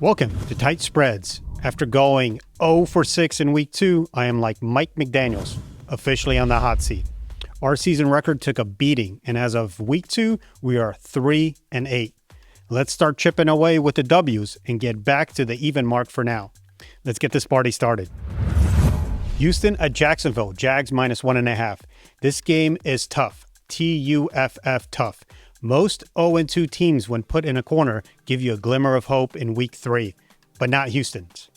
Welcome to Tight Spreads. After going 0 for 6 in week 2, I am like Mike McDaniels, officially on the hot seat. Our season record took a beating, and as of week 2, we are 3-8. Let's start chipping away with the W's and get back to the even mark for now. Let's get this party started. Houston at Jacksonville, Jags minus 1.5. This game is tough. T-U-F-F tough. Most 0-2 teams, when put in a corner, give you a glimmer of hope in week 3, but not Houston's.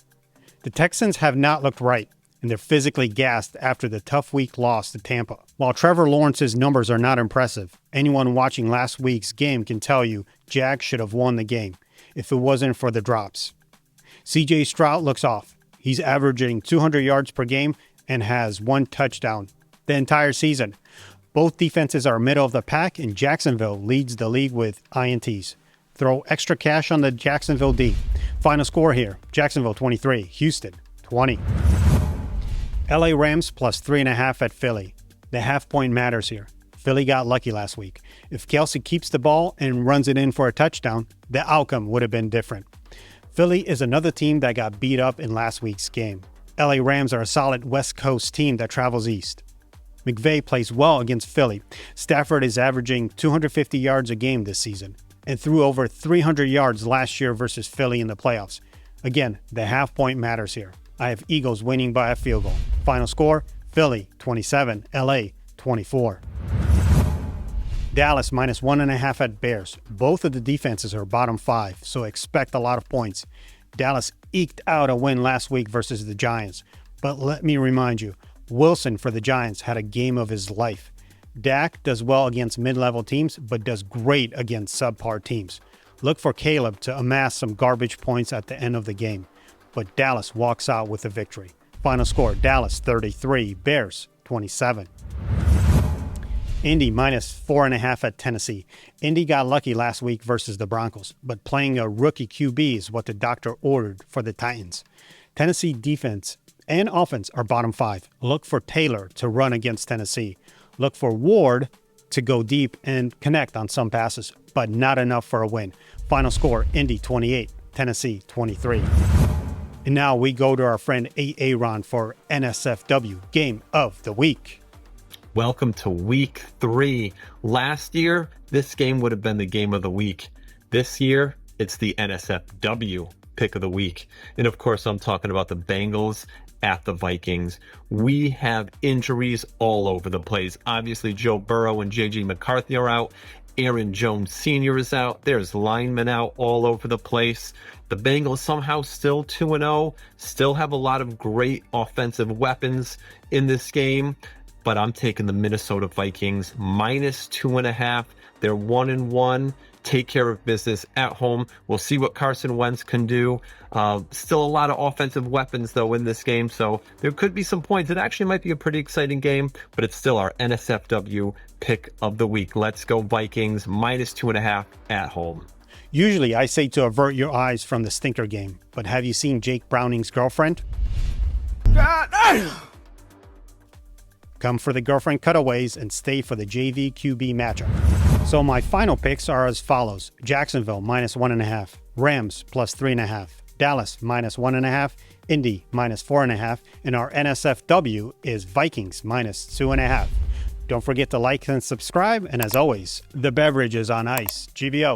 The Texans have not looked right, and they're physically gassed after the tough week loss to Tampa. While Trevor Lawrence's numbers are not impressive, anyone watching last week's game can tell you Jags should have won the game if it wasn't for the drops. C.J. Stroud looks off. He's averaging 200 yards per game and has 1 touchdown the entire season. Both defenses are middle of the pack, and Jacksonville leads the league with INTs. Throw extra cash on the Jacksonville D. Final score here, Jacksonville 23, Houston 20. LA Rams plus 3.5 at Philly. The half point matters here. Philly got lucky last week. If Kelsey keeps the ball and runs it in for a touchdown, the outcome would have been different. Philly is another team that got beat up in last week's game. LA Rams are a solid West Coast team that travels east. McVay plays well against Philly. Stafford is averaging 250 yards a game this season and threw over 300 yards last year versus Philly in the playoffs. Again, the half point matters here. I have Eagles winning by a field goal. Final score, Philly 27, LA 24. Dallas minus 1.5 at Bears. Both of the defenses are bottom 5, so expect a lot of points. Dallas eked out a win last week versus the Giants. But let me remind you, Wilson for the Giants had a game of his life. Dak does well against mid-level teams, but does great against subpar teams. Look for Caleb to amass some garbage points at the end of the game. But Dallas walks out with a victory. Final score, Dallas 33, Bears 27. Indy minus 4.5 at Tennessee. Indy got lucky last week versus the Broncos, but playing a rookie QB is what the doctor ordered for the Titans. Tennessee defense and offense are bottom 5. Look for Taylor to run against Tennessee. Look for Ward to go deep and connect on some passes, but not enough for a win. Final score, Indy 28, Tennessee 23. And now we go to our friend Aaron for NSFW Game of the Week. Welcome to week 3. Last year, this game would have been the game of the week. This year, it's the NSFW pick of the week. And of course, I'm talking about the Bengals at the Vikings. We have injuries all over the place. Obviously, Joe Burrow and J.J. McCarthy are out. Aaron Jones Sr. is out. There's linemen out all over the place. The Bengals somehow still 2-0, still have a lot of great offensive weapons in this game, but I'm taking the Minnesota Vikings minus 2.5. They're 1-1. Take care of business at home. We'll see what Carson Wentz can do. Still a lot of offensive weapons, though, in this game, so there could be some points. It actually might be a pretty exciting game, but it's still our NSFW pick of the week. Let's go Vikings, minus 2.5 at home. Usually I say to avert your eyes from the stinker game, but have you seen Jake Browning's girlfriend? Come for the girlfriend cutaways and stay for the JV QB matchup. So my final picks are as follows. Jacksonville minus 1.5, Rams plus 3.5, Dallas minus 1.5, Indy minus 4.5, and our NSFW is Vikings minus 2.5. Don't forget to like and subscribe, and as always, the beverage is on ice. GVO.